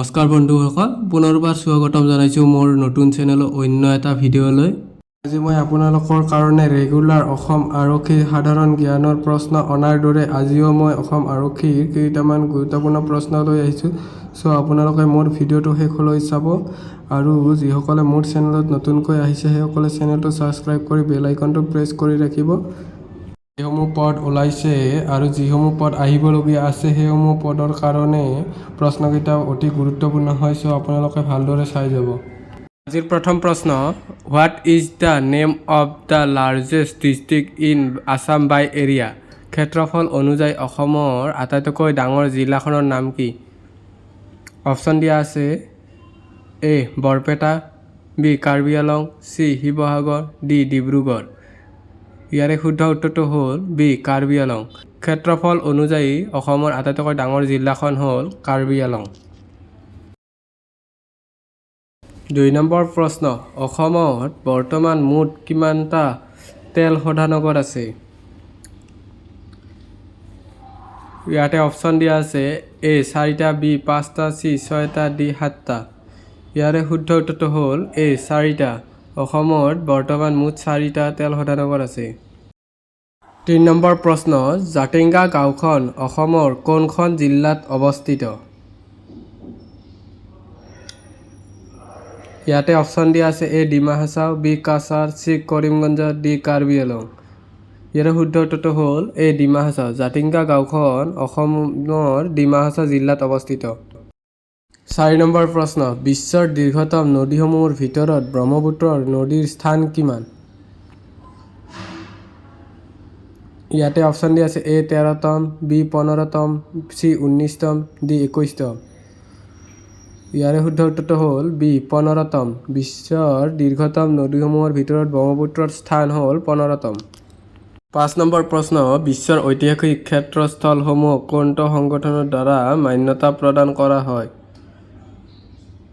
নমস্কাৰ বন্ধুসকল, পুনৰবাৰ স্বাগতম জনাইছোঁ মোৰ নতুন চেনেলৰ অন্য এটা ভিডিঅ'লৈ। আজি মই আপোনালোকৰ কাৰণে ৰেগুলাৰ অসম আৰক্ষীৰ সাধাৰণ জ্ঞানৰ প্ৰশ্ন অনাৰ দৰে আজিও মই অসম আৰক্ষীৰ কেইটামান গুৰুত্বপূৰ্ণ প্ৰশ্ন লৈ আহিছোঁ। আপোনালোকে মোৰ ভিডিঅ'টো শেষলৈ চাব আৰু যিসকলে মোৰ চেনেলত নতুনকৈ আহিছে সেইসকলে চেনেলটো ছাবস্ক্ৰাইব কৰি বেল আইকনটো প্ৰেছ কৰি ৰাখিব। যিসমূহ পদ ওলাইছে আৰু যিসমূহ পদ আহিবলগীয়া আছে সেইসমূহ পদৰ কাৰণে প্ৰশ্নকেইটা অতি গুৰুত্বপূৰ্ণ হয়, আপোনালোকে ভালদৰে চাই যাব। আজিৰ প্ৰথম প্ৰশ্ন, what is the name of the largest district in Assam by area? ক্ষেত্ৰফল অনুযায়ী অসমৰ আটাইতকৈ ডাঙৰ জিলাখনৰ নাম কি? অপশ্যন দিয়া আছে A Barpeta, B Karbi Anglong, C Sivasagar, D Dibrugarh. ইয়াৰে শুদ্ধ উত্তৰটো হ'ল বি কাৰ্বি আংলং। ক্ষেত্ৰফল অনুযায়ী অসমৰ আটাইতকৈ ডাঙৰ জিলাখন হ'ল কাৰ্বি আংলং। ২ নম্বৰ প্ৰশ্ন, অসমত বৰ্তমান মুঠ কিমানটা তেল শোধনাগাৰ আছে? ইয়াতে অপশ্যন দিয়া আছে এ 4টা, বি 5টা, চি 6টা, ডি 7টা। ইয়াৰে শুদ্ধ উত্তৰটো হ'ল এ 4টা। অসমত বৰ্তমান মুঠ 4টা তেল শোধনাগাৰ আছে। ৩ নম্বৰ প্ৰশ্ন, জাতিংগা গাঁওখন অসমৰ কোনখন জিলাত অৱস্থিত? ইয়াতে অপশ্যন দিয়া আছে A Dima Hasao, B Cachar, C Karimganj, D Karbi Anglong. ইয়াৰে শুদ্ধ উত্তৰটো হ'ল এ ডিমা হাছাও। জাতিংগা গাঁওখন অসমৰ ডিমা হাছাও জিলাত অৱস্থিত। ৪ নম্বৰ প্ৰশ্ন, বিশ্বৰ দীৰ্ঘতম নদীসমূহৰ ভিতৰত ব্ৰহ্মপুত্ৰ নদীৰ স্থান কিমান? ইয়াতে অপশ্যন দিয়া আছে এ 13তম, বি 15তম, চি 19তম, ডি 21তম। ইয়াৰে শুদ্ধ উত্তৰটো হ'ল বি 15তম। বিশ্বৰ দীৰ্ঘতম নদীসমূহৰ ভিতৰত ব্ৰহ্মপুত্ৰৰ স্থান হ'ল 15তম। ৫ নম্বৰ প্ৰশ্ন, বিশ্বৰ ঐতিহাসিক ক্ষেত্ৰস্থলসমূহক কোনটো সংগঠনৰ দ্বাৰা মান্যতা প্ৰদান কৰা হয়?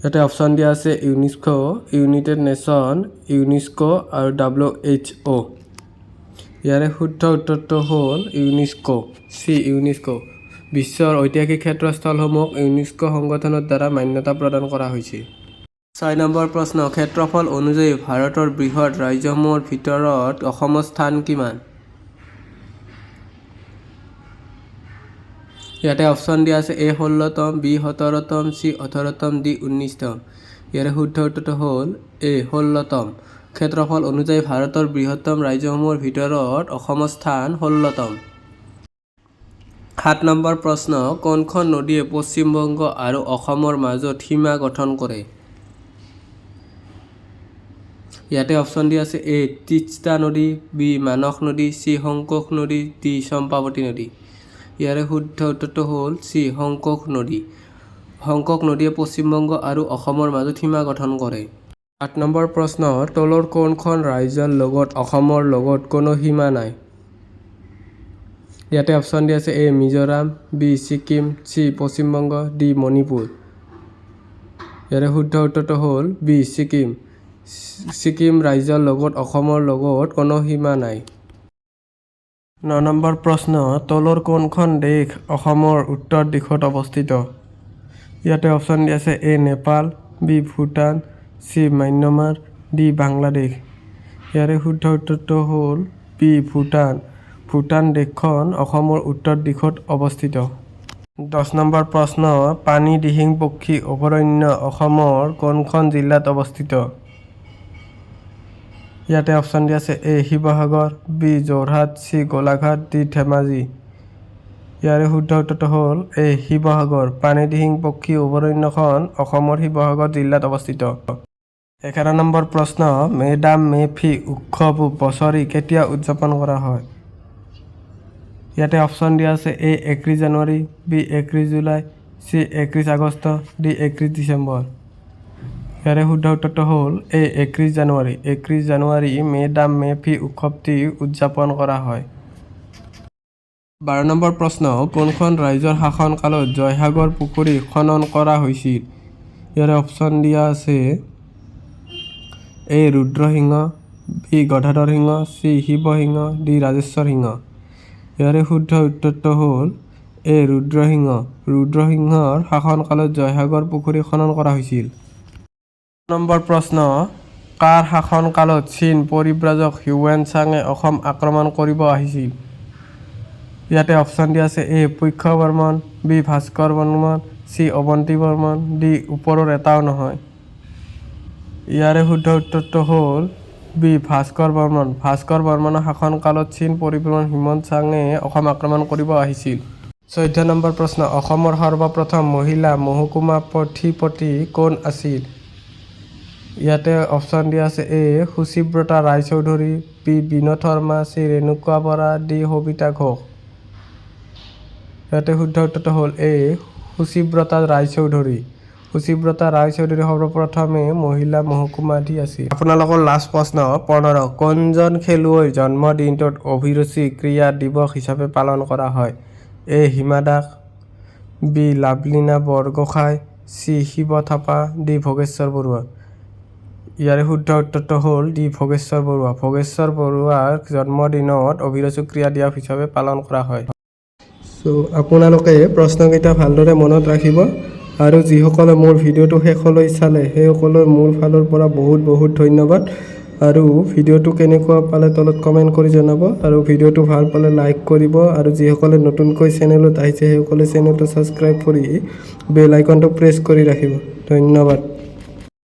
ইয়াতে অপশ্যন দিয়া আছে ইউনেস্কো, ইউনাইটেড নেশ্যন, ইউনেস্কো আৰু WHO। ইয়াৰে শুদ্ধ উত্তৰটো হ'ল ইউনেস্কো, চি ইউনেস্কো। বিশ্বৰ ঐতিহাসিক ক্ষেত্ৰস্থলসমূহক ইউনেস্কো সংগঠনৰ দ্বাৰা মান্যতা প্ৰদান কৰা হৈছে। ৬ নম্বৰ প্ৰশ্ন, ক্ষেত্ৰফল অনুযায়ী ভাৰতৰ বৃহৎ ৰাজ্যসমূহৰ ভিতৰত অসমৰ স্থান কিমান? ইয়াতে অপশ্যন দিয়া আছে এ 16তম, বি 17তম, চি 18তম, ডি 19তম। ইয়াৰে শুদ্ধ উত্তৰটো হ'ল এ 16তম। ক্ষেত্ৰফল অনুযায়ী ভাৰতৰ বৃহত্তম ৰাজ্যসমূহৰ ভিতৰত অসমৰ স্থান 16তম। ৭ নম্বৰ প্ৰশ্ন, কোনখন নদীয়ে পশ্চিমবংগ আৰু অসমৰ মাজত সীমা গঠন কৰে? ইয়াতে অপশ্যন দিয়া আছে এ তিষ্টা নদী, বি মানস নদী, চি শংকোষ নদী, ডি চম্পাৱতী নদী। ইয়াৰে শুদ্ধ উত্তৰটো হ'ল চি শংকোষ নদী। শংকোষ নদীয়ে পশ্চিমবংগ আৰু অসমৰ মাজত সীমা গঠন কৰে। ৮ নম্বৰ প্ৰশ্ন, তলৰ কোনখন ৰাজ্যৰ লগত অসমৰ লগত কোনো সীমা নাই? ইয়াতে অপশ্যন দিয়া আছে A Mizoram, B Sikkim, C Paschimbanga, D Manipur. ইয়াৰে শুদ্ধ উত্তৰটো হ'ল বি ছিকিম। ছিকিম ৰাজ্যৰ লগত অসমৰ লগত কোনো সীমা নাই। ৯ নম্বৰ প্ৰশ্ন, তলৰ কোনখন দেশ অসমৰ উত্তৰ দিশত অৱস্থিত? ইয়াতে অপশ্যন দিয়া আছে A Nepal, B Bhutan, C Myanmar, D Bangladesh. ইয়াৰে শুদ্ধ উত্তৰটো হ'ল বি ভূটান। ভূটান দেশখন অসমৰ উত্তৰ দিশত অৱস্থিত। ১০ নম্বৰ প্ৰশ্ন, পানী দিহিং পক্ষী অভয়াৰণ্য অসমৰ কোনখন জিলাত অৱস্থিত? ইয়াতে অপশ্যন দিয়া আছে A Sivasagar, B Jorhat, C Golaghat, D Dhemaji. ইয়াৰে শুদ্ধ উত্তৰটো হ'ল এ শিৱসাগৰ। পানী দিহিং পক্ষী অভয়াৰণ্যখন অসমৰ শিৱসাগৰ জিলাত অৱস্থিত। ১১ নম্বৰ প্ৰশ্ন, মেডাম মে ফি উৎসৱ বছৰি কেতিয়া উদযাপন কৰা হয়? ইয়াতে অপশ্যন দিয়া আছে এ ৩১ জানুৱাৰী, বি ৩১ জুলাই, চি ৩১ আগষ্ট, ডি ৩১ ডিচেম্বৰ। ইয়াৰে শুদ্ধ উত্তৰটো হ'ল এ ৩১ জানুৱাৰী। ৩১ জানুৱাৰী মেডাম মে ফি উৎসৱটি উদযাপন কৰা হয়। ১২ নম্বৰ প্ৰশ্ন, কোনখন ৰাজ্যৰ শাসনকালত জয়সাগৰ পুখুৰী খনন কৰা হৈছিল? ইয়াৰে অপশ্যন দিয়া আছে এ ৰুদ্ৰসিংহ, বি গদাধৰ সিংহ, চি শিৱসিংহ, ডি ৰাজেশ্বৰ সিংহ। ইয়াৰে শুদ্ধ উত্তৰটো হ'ল এ ৰুদ্ৰসিংহ ৰুদ্ৰসিংহৰ শাসনকালত জয়সাগৰ পুখুৰী খনন কৰা হৈছিল। নম্বৰ প্ৰশ্ন কাৰ শাসনকালত চীন পৰিব্ৰাজক হিউৱেন চাঙে অসম আক্ৰমণ কৰিব আহিছিল? ইয়াতে অপশ্যন দিয়া আছে A Pushya Varman, B Bhaskar Varman, C Avanti Varman, D ওপৰৰ এটাও নহয়। ইয়াৰে শুদ্ধ উত্তৰটো হ'ল বি ভাস্কৰ বৰ্মন। ভাস্কৰ বৰ্মনৰ শাসনকালত চীন পৰিব্ৰাজক হিউৱেন চাঙে অসম আক্ৰমণ কৰিব আহিছিল। 14 নম্বৰ প্ৰশ্ন অসমৰ সৰ্বপ্ৰথম মহিলা মহকুমা পথিপতি কোন আছিল? ইয়াতে অপশ্যন দিয়া আছে A Suchibrata Roychowdhury, B Binod Sharma, C Renuka Bora, D Sabita Ghosh. ইয়াতে শুদ্ধ উত্তৰটো হ'ল এ সুচিব্ৰতা ৰায়চৌধুৰী। সুচিব্ৰতা ৰায়চৌধুৰী সৰ্বপ্ৰথমে মহিলা মহকুমাধি আছিল। আপোনালোকৰ লাষ্ট প্ৰশ্ন 15 কোনজন খেলুৱৈৰ জন্মদিনটোত অভিৰুচি ক্ৰীড়া দিৱস হিচাপে পালন কৰা হয়? A Hima Das, B Lovlina Borgohain, C Shiva Thapa, D Bhogeswar Baruah. ইয়াৰে শুদ্ধ উত্তৰটো হ'ল ডি ভোগেশ্বৰ বৰুৱা। ভোগেশ্বৰ বৰুৱাৰ জন্মদিনত অভিৰুচি ক্ৰীড়া দিৱস হিচাপে পালন কৰা হয়। আপোনালোকে প্ৰশ্নকেইটা ভালদৰে মনত ৰাখিব আৰু যিসকলে মোৰ ভিডিঅ'টো শেষলৈ চালে সেইসকলৰ মোৰ ফালৰ পৰা বহুত বহুত ধন্যবাদ। আৰু ভিডিঅ'টো কেনেকুৱা পালে তলত কমেণ্ট কৰি জনাব আৰু ভিডিঅ'টো ভাল পালে লাইক কৰিব আৰু যিসকলে নতুনকৈ চেনেলত আহিছে সেইসকলে চেনেলটো ছাবস্ক্ৰাইব কৰি বেল আইকনটো প্ৰেছ কৰি ৰাখিব। ধন্যবাদ।